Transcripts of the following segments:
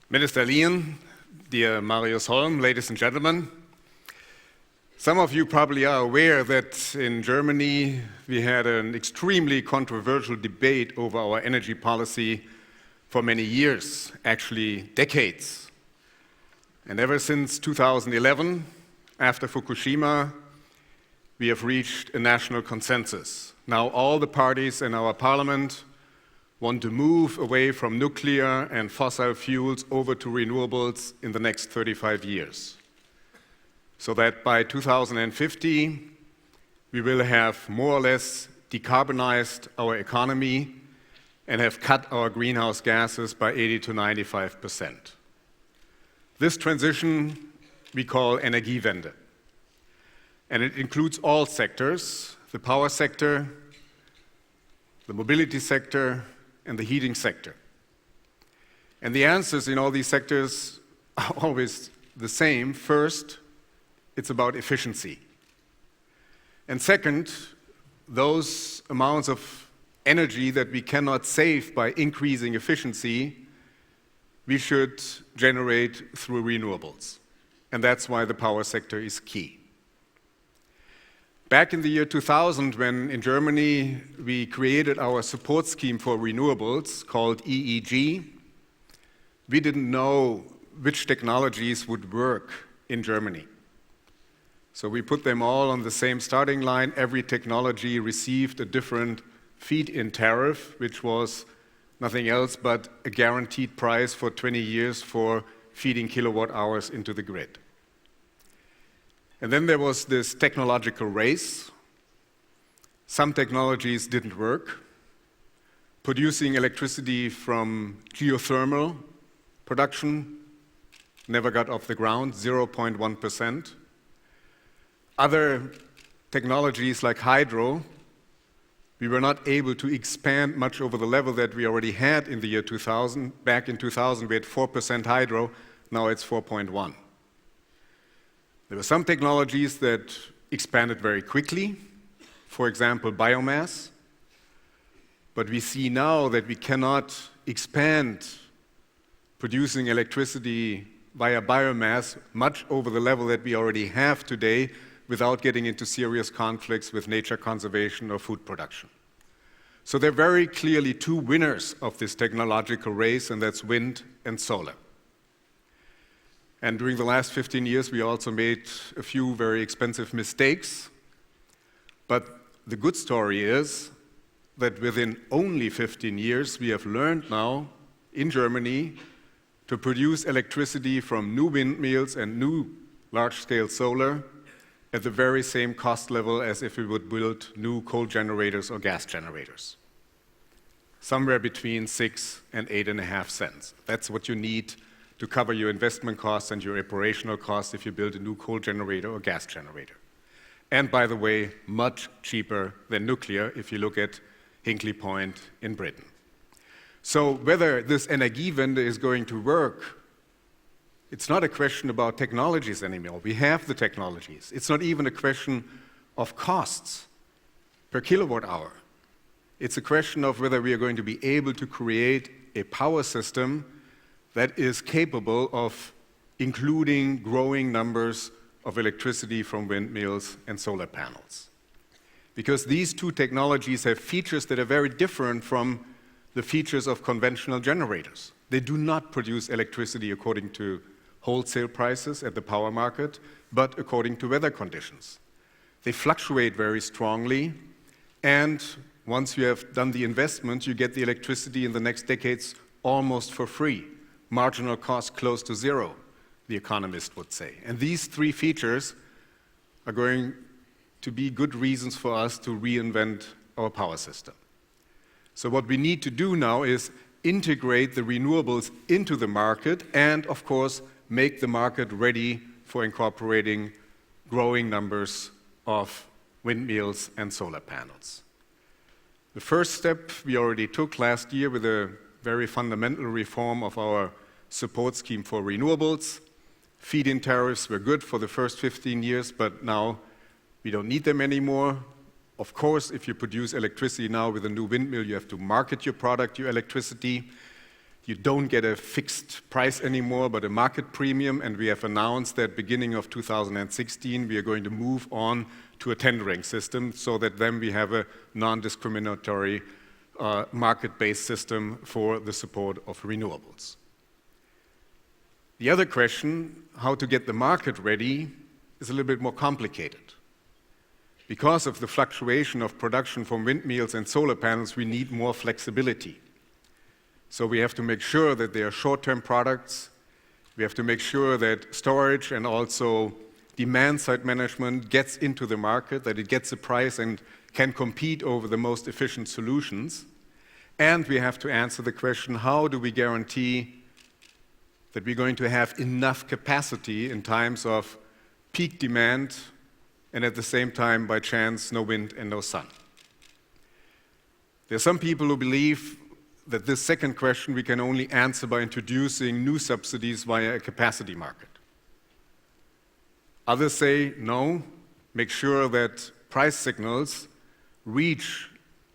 Minister Lien, dear Marius Holm, ladies and gentlemen, some of you probably are aware that in Germany we had an extremely controversial debate over our energy policy for many years, actually decades. And ever since 2011, after Fukushima, we have reached a national consensus. Now all the parties in our parliament want to move away from nuclear and fossil fuels over to renewables in the next 35 years. So that by 2050, we will have more or less decarbonized our economy and have cut our greenhouse gases by 80 to 95%. This transition we call Energiewende. And it includes all sectors, the power sector, the mobility sector, and the heating sector. And the answers in all these sectors are always the same. First, it's about efficiency. And second, those amounts of energy that we cannot save by increasing efficiency, we should generate through renewables. And that's why the power sector is key. Back in the year 2000, when in Germany we created our support scheme for renewables called EEG, we didn't know which technologies would work in Germany. So we put them all on the same starting line. Every technology received a different feed-in tariff, which was nothing else but a guaranteed price for 20 years for feeding kilowatt hours into the grid. And then there was this technological race. Some technologies didn't work. Producing electricity from geothermal production never got off the ground, 0.1%. Other technologies like hydro, we were not able to expand much over the level that we already had in the year 2000. Back in 2000, we had 4% hydro, now it's 4.1%. There were some technologies that expanded very quickly, for example, biomass. But we see now that we cannot expand producing electricity via biomass much over the level that we already have today without getting into serious conflicts with nature conservation or food production. So there are very clearly two winners of this technological race, and that's wind and solar. And during the last 15 years, we also made a few very expensive mistakes. But the good story is that within only 15 years, we have learned now in Germany to produce electricity from new windmills and new large-scale solar at the very same cost level as if we would build new coal generators or gas generators. Somewhere between 6 and 8.5 cents. That's what you need to cover your investment costs and your operational costs if you build a new coal generator or gas generator. And by the way, much cheaper than nuclear if you look at Hinkley Point in Britain. So whether this Energiewende is going to work, it's not a question about technologies anymore. We have the technologies. It's not even a question of costs per kilowatt hour. It's a question of whether we are going to be able to create a power system that is capable of including growing numbers of electricity from windmills and solar panels. Because these two technologies have features that are very different from the features of conventional generators. They do not produce electricity according to wholesale prices at the power market, but according to weather conditions. They fluctuate very strongly, and once you have done the investment, you get the electricity in the next decades almost for free. Marginal cost close to zero, the economist would say. And these three features are going to be good reasons for us to reinvent our power system. So what we need to do now is integrate the renewables into the market and, of course, make the market ready for incorporating growing numbers of windmills and solar panels. The first step we already took last year with a very fundamental reform of our support scheme for renewables. Feed-in tariffs were good for the first 15 years, but now we don't need them anymore. Of course, if you produce electricity now with a new windmill, you have to market your product, your electricity. You don't get a fixed price anymore, but a market premium, and we have announced that beginning of 2016, we are going to move on to a tendering system so that then we have a non-discriminatory market-based system for the support of renewables. The other question, how to get the market ready, is a little bit more complicated. Because of the fluctuation of production from windmills and solar panels, we need more flexibility. So we have to make sure that they are short-term products. We have to make sure that storage and also demand-side management gets into the market, that it gets a price and can compete over the most efficient solutions. And we have to answer the question, how do we guarantee that we're going to have enough capacity in times of peak demand and at the same time, by chance, no wind and no sun? There are some people who believe that this second question we can only answer by introducing new subsidies via a capacity market. Others say, no, make sure that price signals reach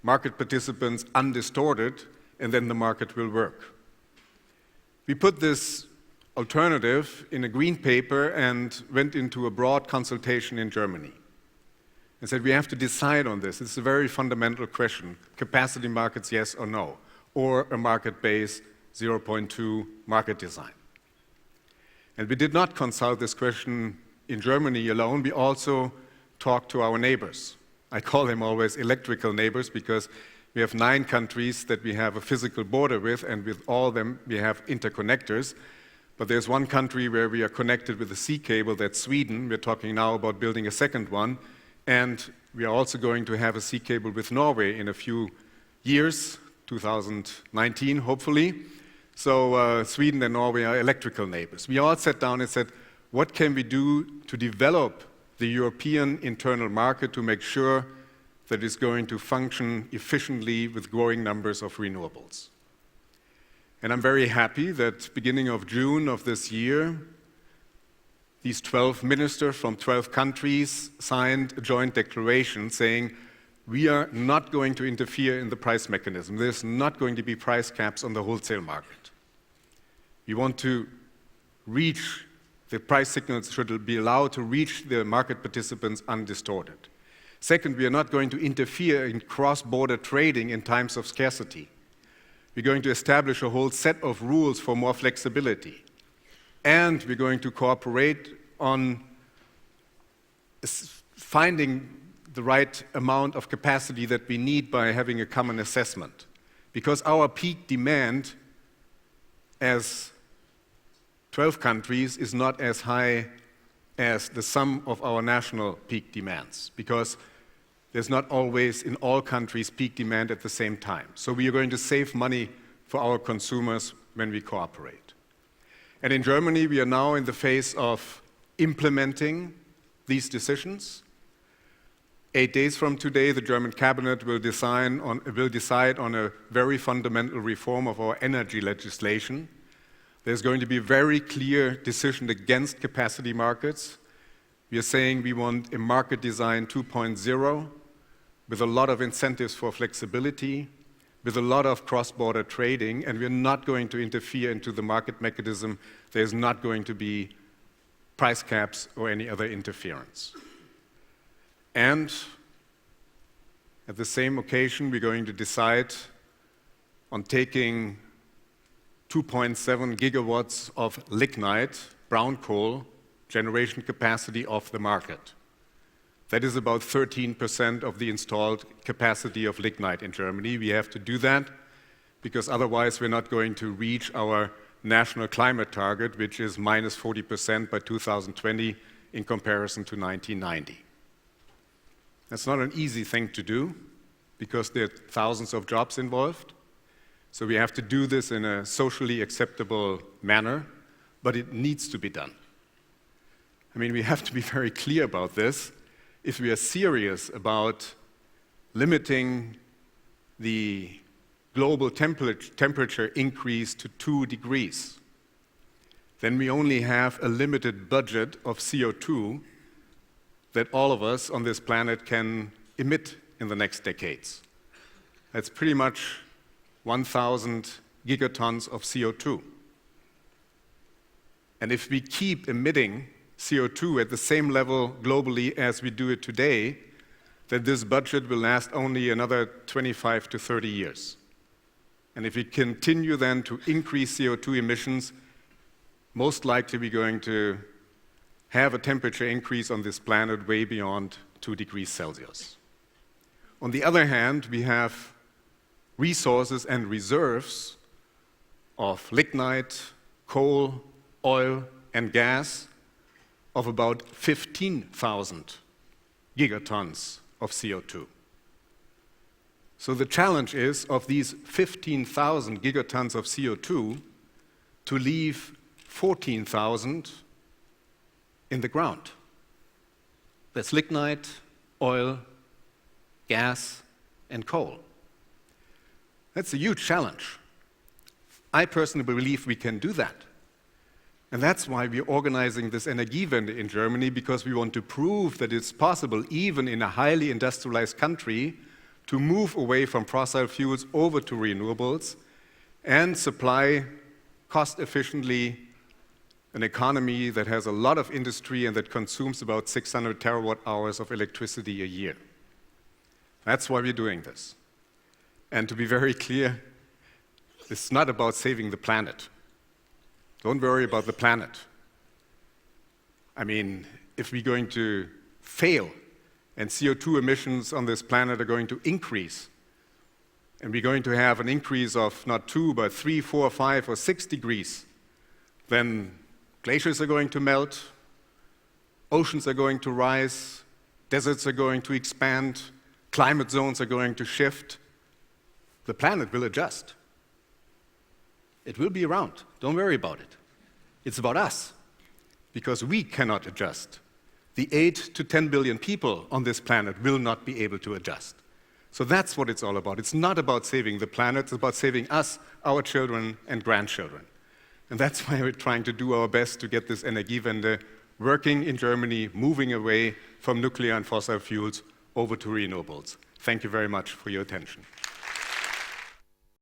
market participants undistorted, and then the market will work. We put this alternative in a green paper and went into a broad consultation in Germany and said we have to decide on this. It's a very fundamental question. Capacity markets, yes or no, or a market-based 0.2 market design. And we did not consult this question in Germany alone. We also talked to our neighbors. I call them always electrical neighbors because we have 9 countries that we have a physical border with, and with all of them we have interconnectors. But there's one country where we are connected with a sea cable, that's Sweden. We're talking now about building a second one. And we are also going to have a sea cable with Norway in a few years, 2019, hopefully. So Sweden and Norway are electrical neighbors. We all sat down and said, what can we do to develop the European internal market to make sure that it's going to function efficiently with growing numbers of renewables? And I'm very happy that beginning of June of this year, these 12 ministers from 12 countries signed a joint declaration saying, we are not going to interfere in the price mechanism. There's not going to be price caps on the wholesale market. We want to reach, the price signals should be allowed to reach the market participants undistorted. Second, we are not going to interfere in cross-border trading in times of scarcity. We're going to establish a whole set of rules for more flexibility. And we're going to cooperate on finding the right amount of capacity that we need by having a common assessment. Because our peak demand as 12 countries is not as high as the sum of our national peak demands. Because there's not always in all countries peak demand at the same time. So we are going to save money for our consumers when we cooperate. And in Germany, we are now in the phase of implementing these decisions. 8 days from today, the German cabinet will decide on a very fundamental reform of our energy legislation. There's going to be a very clear decision against capacity markets. We are saying we want a market design 2.0 with a lot of incentives for flexibility, with a lot of cross-border trading, and we're not going to interfere into the market mechanism. There's not going to be price caps or any other interference. And at the same occasion, we're going to decide on taking 2.7 gigawatts of lignite, brown coal, generation capacity off the market. That is about 13% of the installed capacity of lignite in Germany. We have to do that because otherwise we're not going to reach our national climate target, which is minus 40% by 2020 in comparison to 1990. That's not an easy thing to do because there are thousands of jobs involved. So we have to do this in a socially acceptable manner, but it needs to be done. I mean, we have to be very clear about this. If we are serious about limiting the global temperature increase to 2 degrees, then we only have a limited budget of CO2 that all of us on this planet can emit in the next decades. That's pretty much 1,000 gigatons of CO2. And if we keep emitting CO2 at the same level globally as we do it today, then this budget will last only another 25 to 30 years. And if we continue then to increase CO2 emissions, most likely we're going to have a temperature increase on this planet way beyond 2 degrees Celsius. On the other hand, we have resources and reserves of lignite, coal, oil, and gas of about 15,000 gigatons of CO2. So the challenge is, of these 15,000 gigatons of CO2, to leave 14,000 in the ground. That's lignite, oil, gas, and coal. That's a huge challenge. I personally believe we can do that. And that's why we're organizing this Energiewende in Germany, because we want to prove that it's possible, even in a highly industrialized country, to move away from fossil fuels over to renewables and supply cost-efficiently an economy that has a lot of industry and that consumes about 600 terawatt hours of electricity a year. That's why we're doing this. And to be very clear, it's not about saving the planet. Don't worry about the planet. I mean, if we're going to fail and CO2 emissions on this planet are going to increase, and we're going to have an increase of not 2, but 3, 4, 5, or 6 degrees, then glaciers are going to melt, oceans are going to rise, deserts are going to expand, climate zones are going to shift. The planet will adjust. It will be around. Don't worry about it. It's about us, because we cannot adjust. The 8 to 10 billion people on this planet will not be able to adjust. So that's what it's all about. It's not about saving the planet, it's about saving us, our children, and grandchildren. And that's why we're trying to do our best to get this Energiewende working in Germany, moving away from nuclear and fossil fuels over to renewables. Thank you very much for your attention.